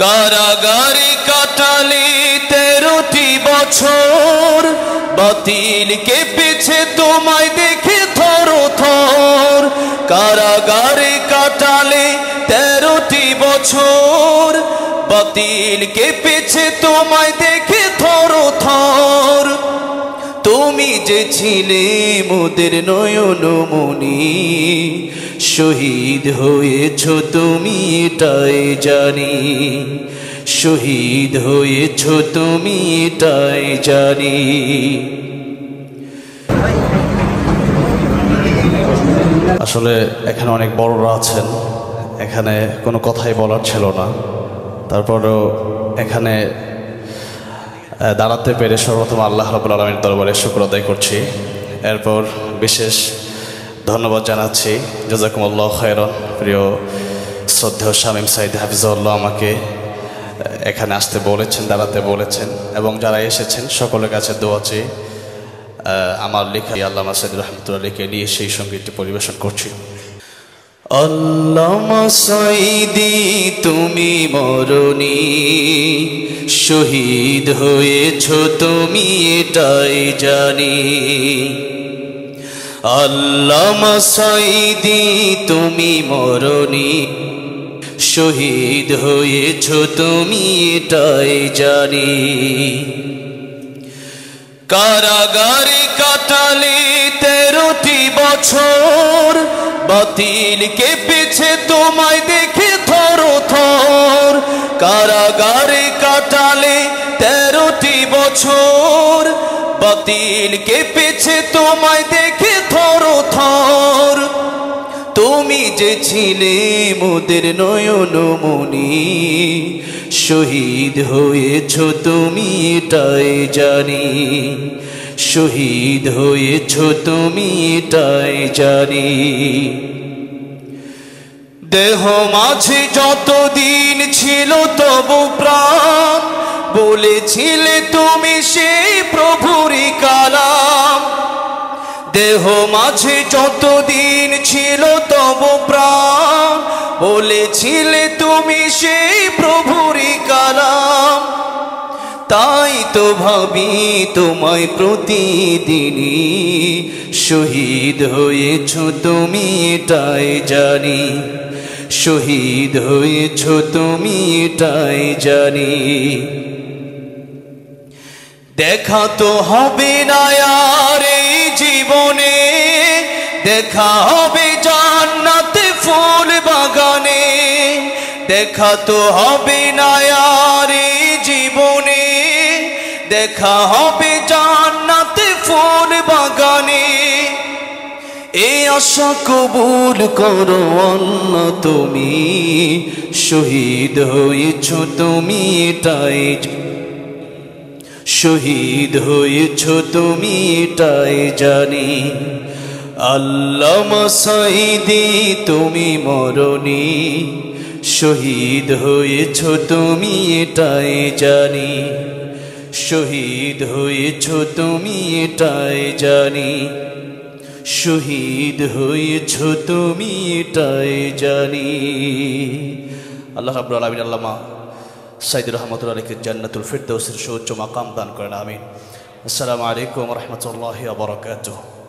কারাগারে কাটালে 13টি বছর, বাতিল কেঁপেছে তোমায় দেখে থর থর। কারাগারে কাটালে 13টি বছর, বাতিল কেঁপেছে তোমায় দেখে থর থর। তুমি যে ছিলে মোদের নয়নমণি, শহীদ হয়েছ তুমি এটাই জানি, শহীদ হয়েছ তুমি এটাই জানি। আসলে এখানে অনেক বড়রা আছেন, এখানে কোনো কথাই বলার ছিল না, তারপরেও এখানে দাঁড়াতে পেরে সর্বপ্রথম আল্লাহ রাব্বুল আলামিনের দরবারে শুকর আদায় করছি। এরপর বিশেষ ধন্যবাদ জানাচ্ছি, জাযাকুমুল্লাহু খায়রান, প্রিয় শ্রদ্ধেয় শামীম সাঈদ হাফিজাহুল্লাহ আমাকে এখানে আসতে বলেছেন, দাঁড়াতে বলেছেন, এবং যারা এসেছেন সকলের কাছে দোয়া চেয়ে আমার লেখা আল্লামা সাঈদী রহমাতুল্লাহ লিখে নিয়ে সেই সঙ্গীতটি পরিবেশন করছি। আল্লামা সাঈদী তুমি মরণি, শহীদ হয়েছ তুমি এটাই জানি। আল্লামা সাঈদী তুমি মরণি, শহীদ হয়েছ তুমি এটাই জানি। কারাগারে কাটালে 13টি বছর, বাতিল কেঁপেছে তোমায় দেখে থর থর। কারাগারে কাটালে 13টি বছর, বাতিল কেঁপেছে তোমায় দেখে থর থর। তুমি যে ছিলে মোদের নয়নমণি, শহীদ হয়েছ তুমি এটাই জানি, শহীদ হয়েছ তুমি এটাই জানি। দেহ মাঝে যতদিন ছিল তবু প্রাণ, বলেছিলে তুমি সেই প্রভুরই কালাম। দেহ মাঝে যতদিন ছিল তবু প্রাণ, বলেছিলে তুমি সেই প্রভুরই কালাম। তাই তো ভাবি তোমায় প্রতিদিনই, শহীদ হয়েছ তুমি এটাই জানি, শহীদ হয়েছ তুমি এটাই জানি। দেখা তো হবে না আর এই জীবনে, দেখা হবে জান্নাতে ফুল বাগানে। দেখা তো হবে না আর এই জীবনে, দেখা হবে জান্নাতে ফুল বাগানে। এই আশা কবুল করো আল্লাহ তুমি, শহীদ হয়েছ তুমি এটাই, শহীদ হয়েছ তুমি এটাই জানি। আল্লামা সাঈদী তুমি মরণি, শহীদ হয়েছ তুমি এটাই জানি, শহীদ হয়েছ তুমি এটাই জানি, শহীদ হয়েছ তুমি এটাই জানি। আল্লাহ রাব্বুল আলামিন আল্লামা সাঈদী রহমাতুল্লাহ আলাইহি জান্নাতুল ফিরদাউসের সুউচ্চ মাকাম দান করেন, আমিন। আসসালামু আলাইকুম ওয়া রাহমাতুল্লাহি ওয়া বারাকাতুহু।